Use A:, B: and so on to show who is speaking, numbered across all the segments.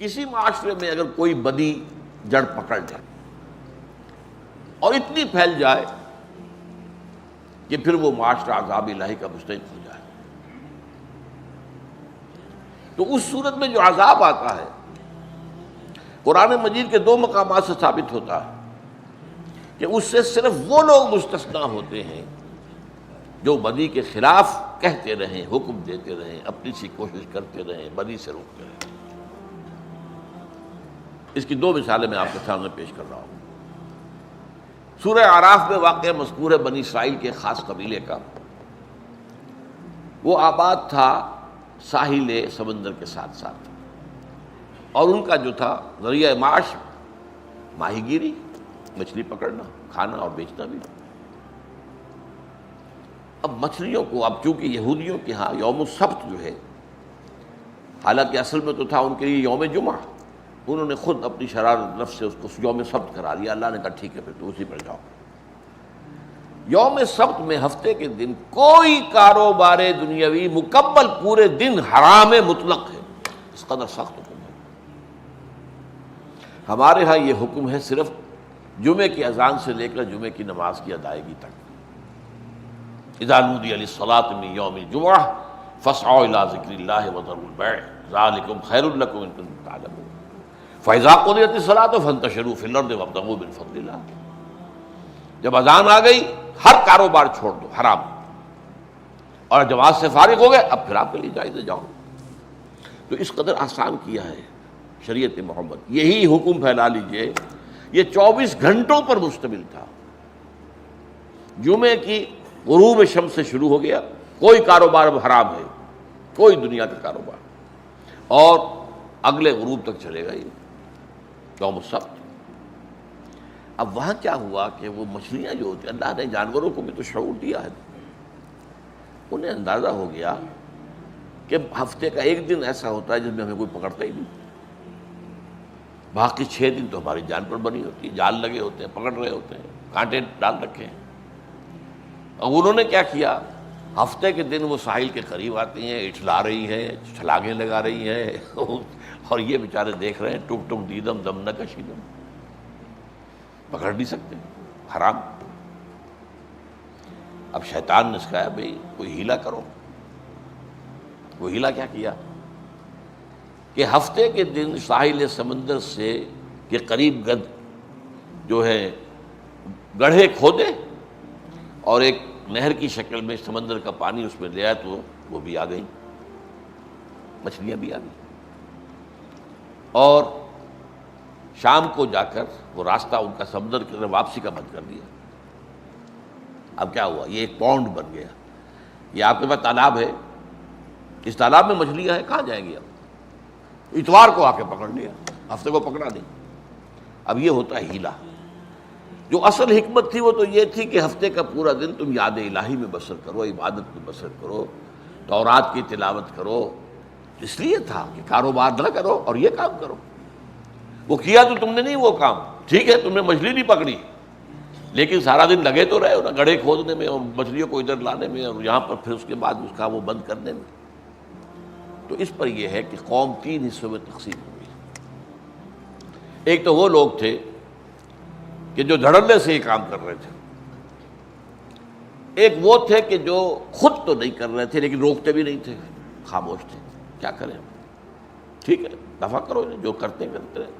A: کسی معاشرے میں اگر کوئی بدی جڑ پکڑ جائے اور اتنی پھیل جائے کہ پھر وہ معاشرہ عذاب الہی کا مستحق ہو جائے، تو اس صورت میں جو عذاب آتا ہے قرآن مجید کے دو مقامات سے ثابت ہوتا ہے کہ اس سے صرف وہ لوگ مستثنا ہوتے ہیں جو بدی کے خلاف کہتے رہیں، حکم دیتے رہیں، اپنی سی کوشش کرتے رہیں، بدی سے روکتے رہیں۔ اس کی دو مثالیں میں آپ کے سامنے پیش کر رہا ہوں۔ سورہ اعراف میں واقعہ مذکور ہے بنی اسرائیل کے خاص قبیلے کا۔ وہ آباد تھا ساحل سمندر کے ساتھ ساتھ، اور ان کا جو تھا ذریعہ معاش ماہی گیری، مچھلی پکڑنا، کھانا اور بیچنا بھی۔ اب مچھلیوں کو، اب چونکہ یہودیوں کے ہاں یوم السبت جو ہے، حالانکہ اصل میں تو تھا ان کے لیے یوم جمعہ، انہوں نے خود اپنی شرارت نفس سے اس کو یوم سبت کرا دیا۔ اللہ نے کہا ٹھیک ہے پھر تو اسی پر جاؤ۔ یوم سبت میں ہفتے کے دن کوئی کاروبار دنیاوی مکمل پورے دن حرام مطلق ہے، اس قدر سخت حکم ہے۔ ہمارے ہاں یہ حکم ہے صرف جمعے کی اذان سے لے کر جمعے کی نماز کی ادائیگی تک۔ اذا نودی للصلاۃ من یوم الجمعہ فاسعوا الی ذکر اللہ وذروا البیع ذلکم خیر لکم ان کنتم تعلمون فاذا قضیت الصلاۃ فانتشروا فی الارض وابتغوا من فضل اللہ۔ جب اذان آ گئی ہر کاروبار چھوڑ دو حرام، اور جماعت سے فارغ ہو گئے اب پھر آپ کے لیے جائز ہے جاؤ۔ تو اس قدر آسان کیا ہے شریعت محمد۔ یہی حکم پھیلا لیجئے، یہ 24 گھنٹوں پر مشتمل تھا۔ جمعے کی غروب شمس سے شروع ہو گیا، کوئی کاروبار اب حرام ہے، کوئی دنیا کا کاروبار، اور اگلے غروب تک چلے گا یہ یوم السبت۔ اب وہاں کیا ہوا کہ وہ مچھلیاں جو ہوتی ہیں، اللہ نے جانوروں کو بھی تو شعور دیا ہے، انہیں اندازہ ہو گیا کہ ہفتے کا ایک دن ایسا ہوتا ہے جس میں ہمیں کوئی پکڑتا ہی نہیں، باقی 6 دن تو ہماری جان پر بنی ہوتی ہے، جال لگے ہوتے ہیں، پکڑ رہے ہوتے ہیں، کانٹے ڈال رکھے ہیں۔ اور انہوں نے کیا کیا، ہفتے کے دن وہ ساحل کے قریب آتی ہیں، اٹھلا رہی ہیں، چھلانگیں لگا رہی ہیں، اور یہ بیچارے دیکھ رہے ہیں ٹک ٹک دیدم دم نہ کشیدم، پکڑ نہیں سکتے، حرام۔ اب شیطان نے کہا بھئی کوئی ہیلا کرو۔ وہ ہیلا کیا کیا کہ ہفتے کے دن ساحل سمندر سے کے قریب گد جو ہے گڑھے کھودے اور ایک نہر کی شکل میں سمندر کا پانی اس میں لے آیا، تو وہ بھی آ گئی، مچھلیاں بھی آ گئی۔ اور شام کو جا کر وہ راستہ ان کا سمندر کی طرف واپسی کا بند کر دیا۔ اب کیا ہوا، یہ ایک پونڈ بن گیا۔ یہ آپ کے پاس تالاب ہے، اس تالاب میں مچھلیاں ہیں، کہاں جائیں گی اب؟ اتوار کو آ کے پکڑ لیا، ہفتے کو پکڑا نہیں۔ اب یہ ہوتا ہے ہیلا۔ جو اصل حکمت تھی وہ تو یہ تھی کہ ہفتے کا پورا دن تم یاد الہی میں بسر کرو، عبادت میں بسر کرو، تورات کی تلاوت کرو۔ اس لیے تھا کہ کاروبار نہ کرو اور یہ کام کرو۔ وہ کیا تو تم نے نہیں وہ کام، ٹھیک ہے تم نے مچھلی نہیں پکڑی، لیکن سارا دن لگے تو رہے ہو نا گڑھے کھودنے میں اور مچھلیوں کو ادھر لانے میں، اور یہاں پر پھر اس کے بعد اس کا وہ بند کرنے میں۔ تو اس پر یہ ہے کہ قوم 3 حصوں میں تقسیم ہو گئی۔ ایک تو وہ لوگ تھے کہ جو دھڑلے سے یہ کام کر رہے تھے، ایک وہ تھے کہ جو خود تو نہیں کر رہے تھے لیکن روکتے بھی نہیں تھے، خاموش تھے، کیا کریں ٹھیک ہے دفع کرو انہیں، جو کرتے کرتے رہے۔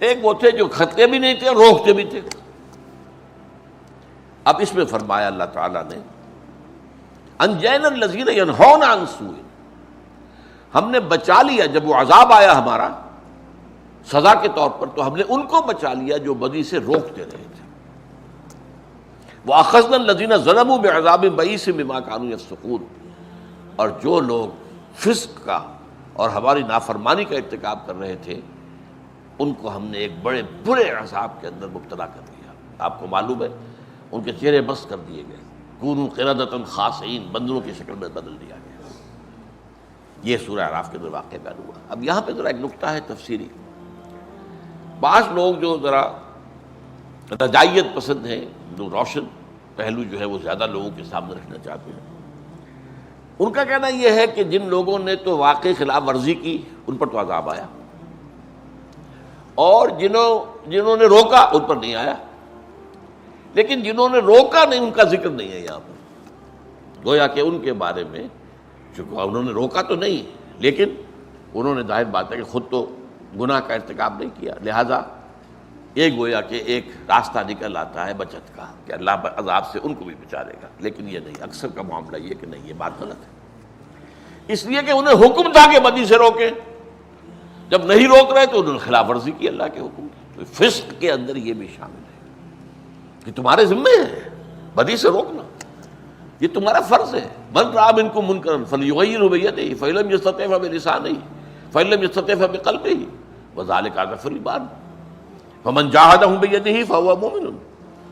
A: ایک وہ تھے جو کرتے بھی نہیں تھے اور روکتے بھی تھے۔ اب اس میں فرمایا اللہ تعالیٰ نے انجینا الذین ینہون عن سوء، ہم نے بچا لیا جب وہ عذاب آیا ہمارا سزا کے طور پر، تو ہم نے ان کو بچا لیا جو بدی سے روکتے رہے تھے۔ وَأَخَذْنَا الَّذِينَ ظَلَمُوا بِعَذَابٍ بَئِيسٍ بِمَا كَانُوا يَفْسُقُونَ، اور جو لوگ فسق کا اور ہماری نافرمانی کا ارتکاب کر رہے تھے ان کو ہم نے ایک بڑے برے عذاب کے اندر مبتلا کر دیا۔ آپ کو معلوم ہے ان کے چہرے بس کر دیے گئے، کونوا قردۃ خاسئین، بندروں کی شکل میں بدل دیا گیا۔ یہ سورہ اعراف کے اندر واقعہ بیان ہوا۔ اب یہاں پہ ذرا ایک نکتہ ہے تفسیری۔ بعض لوگ جو ذرا رجائیت پسند ہیں، جو روشن پہلو جو ہے وہ زیادہ لوگوں کے سامنے رکھنا چاہتے ہیں، ان کا کہنا یہ ہے کہ جن لوگوں نے تو واقعی خلاف ورزی کی ان پر تو عذاب آیا، اور جنہوں نے روکا ان پر نہیں آیا، لیکن جنہوں نے روکا نہیں ان کا ذکر نہیں ہے یہاں پر، گویا کہ ان کے بارے میں چونکہ انہوں نے روکا تو نہیں، لیکن انہوں نے ظاہر بات ہے کہ خود تو گناہ کا ارتکاب نہیں کیا، لہذا یہ گویا کہ ایک راستہ نکل آتا ہے بچت کا کہ اللہ عذاب سے ان کو بھی بچا لے گا، لیکن یہ نہیں، اکثر کا معاملہ یہ کہ نہیں، یہ بات غلط ہے، اس لیے کہ انہیں حکم تھا کہ بدی سے روکیں، جب نہیں روک رہے تو انہوں نے خلاف ورزی کی اللہ کے حکم کی۔ تو فسق کے اندر یہ بھی شامل ہے کہ تمہارے ذمے ہے بدی سے روکنا، یہ تمہارا فرض ہے۔ من رأى منکم منکرا فلیغیرہ بیدہ فإن لم یستطع فبلسانہ فإن لم یستطع فبقلبہ وذلک اضعف الایمان فمن جاہدہم بیدہ فہو مؤمن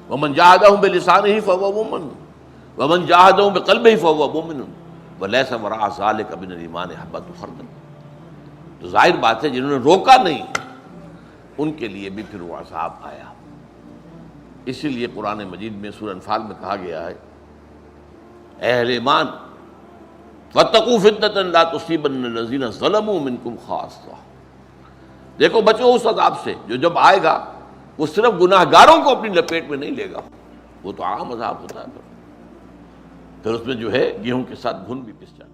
A: ومن جاہدہم بلسانہ فہو مؤمن ومن جاہدہم بقلبہ فہو مؤمن ولیس وراء ذلک من الایمان حبۃ خردل۔ تو ظاہر بات ہے جنہوں نے روکا نہیں ان کے لیے بھی پھر وہ عذاب آیا۔ اسی لیے قرآن مجید میں سورہ انفال میں کہا گیا ہے اے اہل ایمان واتقوا فتنة لا تصیبن الذین ظلموا منکم خاصہ، دیکھو بچو اس عذاب سے جو جب آئے گا وہ صرف گناہ گاروں کو اپنی لپیٹ میں نہیں لے گا، وہ تو عام عذاب ہوتا ہے، پھر اس میں جو ہے گیہوں کے ساتھ گھن بھی پس جائے۔